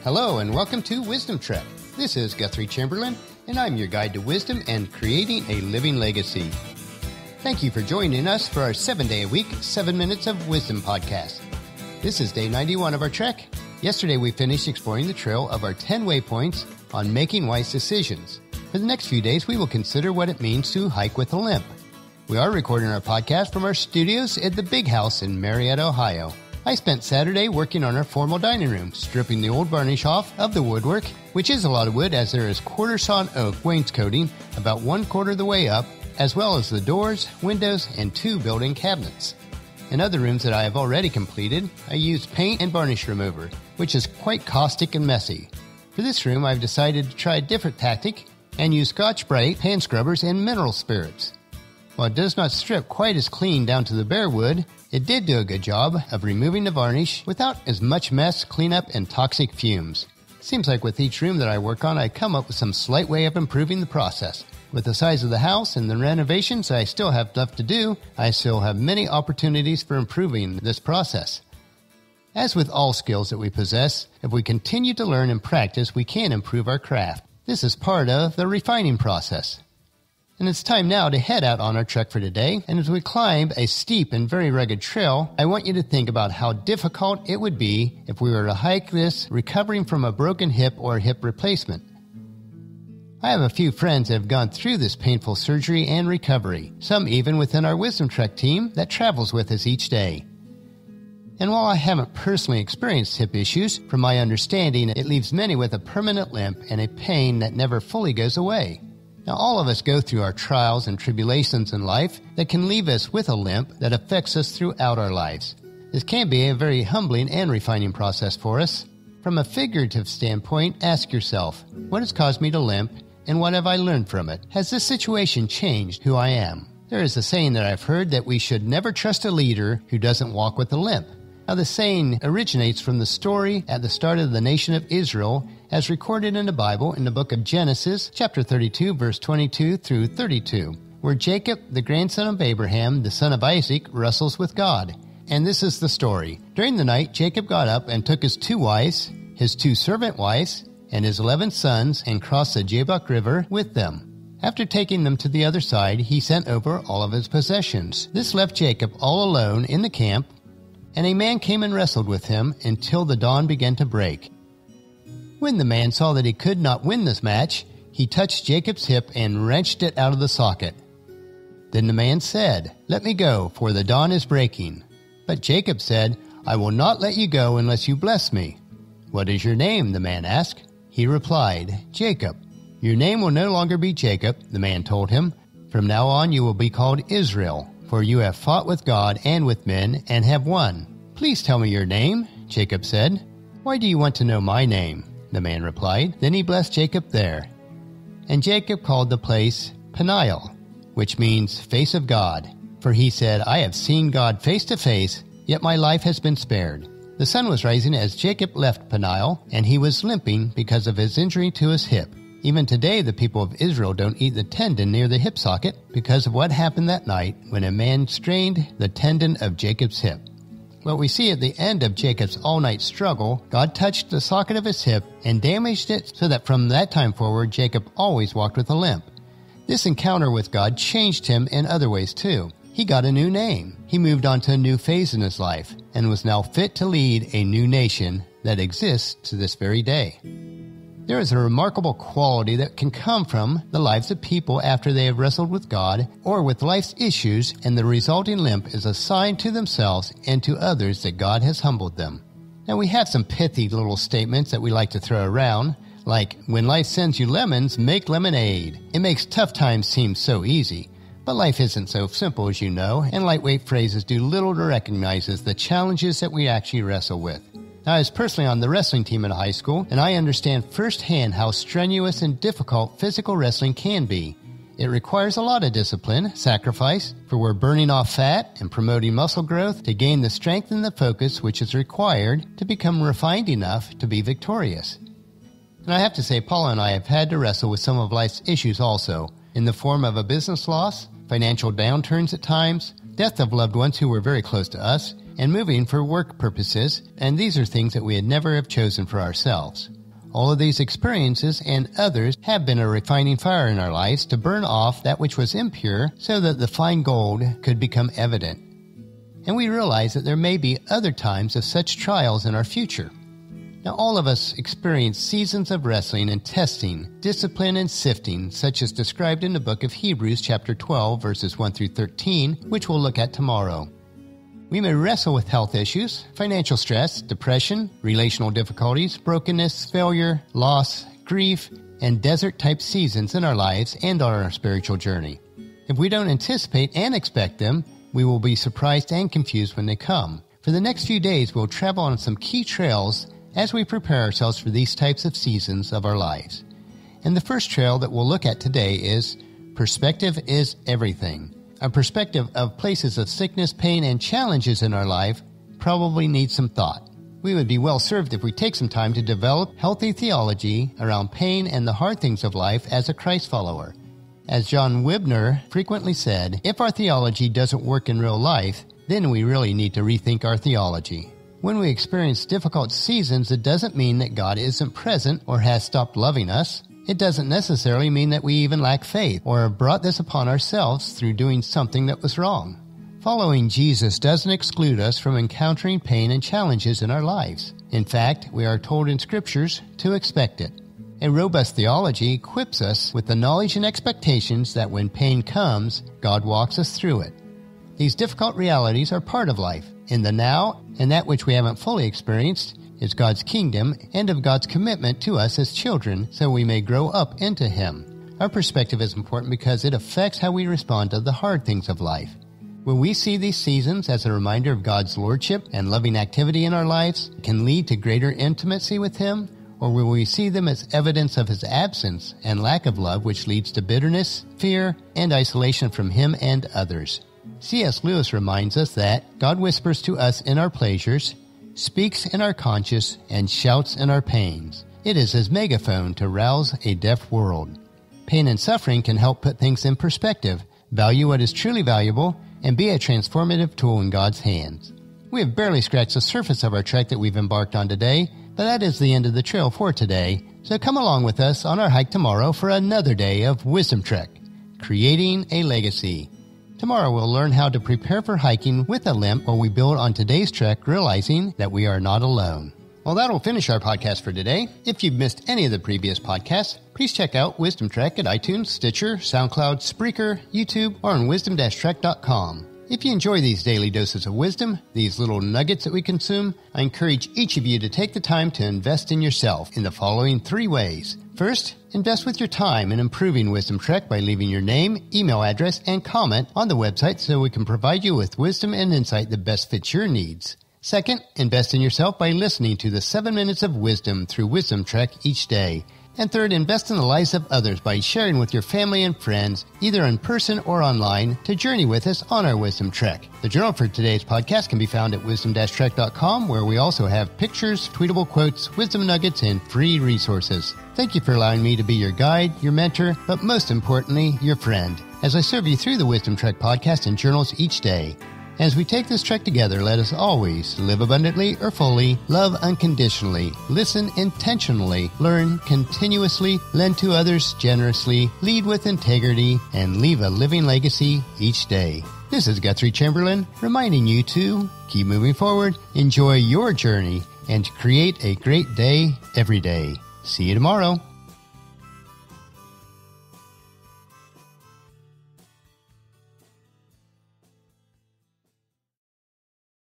Hello and welcome to Wisdom Trek. This is Guthrie Chamberlain, and I'm your guide to wisdom and creating a living legacy. Thank you for joining us for our 7-day-a-week, 7 Minutes of Wisdom podcast. This is day 91 of our trek. Yesterday we finished exploring the trail of our 10 waypoints on making wise decisions. For the next few days, we will consider what it means to hike with a limp. We are recording our podcast from our studios at the Big House in Marietta, Ohio. I spent Saturday working on our formal dining room, stripping the old varnish off of the woodwork, which is a lot of wood as there is quarter-sawn oak wainscoting about 1/4 of the way up, as well as the doors, windows, and 2 built-in cabinets. In other rooms that I have already completed, I used paint and varnish remover, which is quite caustic and messy. For this room, I've decided to try a different tactic and use Scotch-Brite hand scrubbers and mineral spirits. While it does not strip quite as clean down to the bare wood, it did do a good job of removing the varnish without as much mess, cleanup, and toxic fumes. Seems like with each room that I work on, I come up with some slight way of improving the process. With the size of the house and the renovations I still have left to do, I still have many opportunities for improving this process. As with all skills that we possess, if we continue to learn and practice, we can improve our craft. This is part of the refining process. And it's time now to head out on our trek for today, and as we climb a steep and very rugged trail, I want you to think about how difficult it would be if we were to hike this recovering from a broken hip or hip replacement. I have a few friends that have gone through this painful surgery and recovery, some even within our Wisdom Trek team that travels with us each day. And while I haven't personally experienced hip issues, from my understanding, it leaves many with a permanent limp and a pain that never fully goes away. Now, all of us go through our trials and tribulations in life that can leave us with a limp that affects us throughout our lives. This can be a very humbling and refining process for us. From a figurative standpoint, ask yourself, what has caused me to limp, and what have I learned from it? Has this situation changed who I am? There is a saying that I've heard that we should never trust a leader who doesn't walk with a limp. Now, the saying originates from the story at the start of the nation of Israel as recorded in the Bible in the book of Genesis, chapter 32, verse 22 through 32, where Jacob, the grandson of Abraham, the son of Isaac, wrestles with God. And this is the story. During the night, Jacob got up and took his 2 wives, his 2 servant wives, and his 11 sons, and crossed the Jabbok River with them. After taking them to the other side, he sent over all of his possessions. This left Jacob all alone in the camp, and a man came and wrestled with him until the dawn began to break. When the man saw that he could not win this match, he touched Jacob's hip and wrenched it out of the socket. Then the man said, "Let me go, for the dawn is breaking." But Jacob said, "I will not let you go unless you bless me." "What is your name?" the man asked. He replied, "Jacob." "Your name will no longer be Jacob," the man told him. "From now on you will be called Israel, for you have fought with God and with men and have won." "Please tell me your name," Jacob said. "Why do you want to know my name?" the man replied. Then he blessed Jacob there. And Jacob called the place Peniel, which means face of God. For he said, "I have seen God face to face, yet my life has been spared." The sun was rising as Jacob left Peniel, and he was limping because of his injury to his hip. Even today, the people of Israel don't eat the tendon near the hip socket because of what happened that night when a man strained the tendon of Jacob's hip. What we see at the end of Jacob's all-night struggle, God touched the socket of his hip and damaged it so that from that time forward, Jacob always walked with a limp. This encounter with God changed him in other ways too. He got a new name. He moved on to a new phase in his life and was now fit to lead a new nation that exists to this very day. There is a remarkable quality that can come from the lives of people after they have wrestled with God or with life's issues, and the resulting limp is a sign to themselves and to others that God has humbled them. Now, we have some pithy little statements that we like to throw around, like, when life sends you lemons, make lemonade. It makes tough times seem so easy. But life isn't so simple, as you know, and lightweight phrases do little to recognize the challenges that we actually wrestle with. Now, I was personally on the wrestling team in high school, and I understand firsthand how strenuous and difficult physical wrestling can be. It requires a lot of discipline, sacrifice, for we're burning off fat and promoting muscle growth to gain the strength and the focus which is required to become refined enough to be victorious. And I have to say, Paula and I have had to wrestle with some of life's issues also, in the form of a business loss, financial downturns at times, death of loved ones who were very close to us, and moving for work purposes, and these are things that we would never have chosen for ourselves. All of these experiences and others have been a refining fire in our lives to burn off that which was impure so that the fine gold could become evident. And we realize that there may be other times of such trials in our future. Now, all of us experience seasons of wrestling and testing, discipline and sifting, such as described in the book of Hebrews chapter 12, verses 1 through 13, which we'll look at tomorrow. We may wrestle with health issues, financial stress, depression, relational difficulties, brokenness, failure, loss, grief, and desert-type seasons in our lives and on our spiritual journey. If we don't anticipate and expect them, we will be surprised and confused when they come. For the next few days, we'll travel on some key trails as we prepare ourselves for these types of seasons of our lives. And the first trail that we'll look at today is Perspective is Everything. A perspective of places of sickness, pain, and challenges in our life probably needs some thought. We would be well served if we take some time to develop healthy theology around pain and the hard things of life as a Christ follower. As John Wibner frequently said, if our theology doesn't work in real life, then we really need to rethink our theology. When we experience difficult seasons, it doesn't mean that God isn't present or has stopped loving us. It doesn't necessarily mean that we even lack faith or have brought this upon ourselves through doing something that was wrong. Following Jesus doesn't exclude us from encountering pain and challenges in our lives. In fact, we are told in Scriptures to expect it. A robust theology equips us with the knowledge and expectations that when pain comes, God walks us through it. These difficult realities are part of life, in the now, and that which we haven't fully experienced is God's kingdom and of God's commitment to us as children so we may grow up into Him. Our perspective is important because it affects how we respond to the hard things of life. Will we see these seasons as a reminder of God's lordship and loving activity in our lives can lead to greater intimacy with Him? Or will we see them as evidence of His absence and lack of love which leads to bitterness, fear, and isolation from Him and others? C.S. Lewis reminds us that God whispers to us in our pleasures, speaks in our conscience, and shouts in our pains. It is His megaphone to rouse a deaf world. Pain and suffering can help put things in perspective, value what is truly valuable, and be a transformative tool in God's hands. We have barely scratched the surface of our trek that we've embarked on today, but that is the end of the trail for today, so come along with us on our hike tomorrow for another day of Wisdom Trek, Creating a Legacy. Tomorrow we'll learn how to prepare for hiking with a limp while we build on today's trek, realizing that we are not alone. Well, that'll finish our podcast for today. If you've missed any of the previous podcasts, please check out Wisdom Trek at iTunes, Stitcher, SoundCloud, Spreaker, YouTube, or on wisdom-trek.com. If you enjoy these daily doses of wisdom, these little nuggets that we consume, I encourage each of you to take the time to invest in yourself in the following 3 ways. First, invest with your time in improving Wisdom Trek by leaving your name, email address, and comment on the website so we can provide you with wisdom and insight that best fits your needs. Second, invest in yourself by listening to the 7 Minutes of Wisdom through Wisdom Trek each day. And third, invest in the lives of others by sharing with your family and friends, either in person or online, to journey with us on our Wisdom Trek. The journal for today's podcast can be found at wisdom-trek.com, where we also have pictures, tweetable quotes, wisdom nuggets, and free resources. Thank you for allowing me to be your guide, your mentor, but most importantly, your friend, as I serve you through the Wisdom Trek podcast and journals each day. As we take this trek together, let us always live abundantly or fully, love unconditionally, listen intentionally, learn continuously, lend to others generously, lead with integrity, and leave a living legacy each day. This is Guthrie Chamberlain, reminding you to keep moving forward, enjoy your journey, and create a great day every day. See you tomorrow.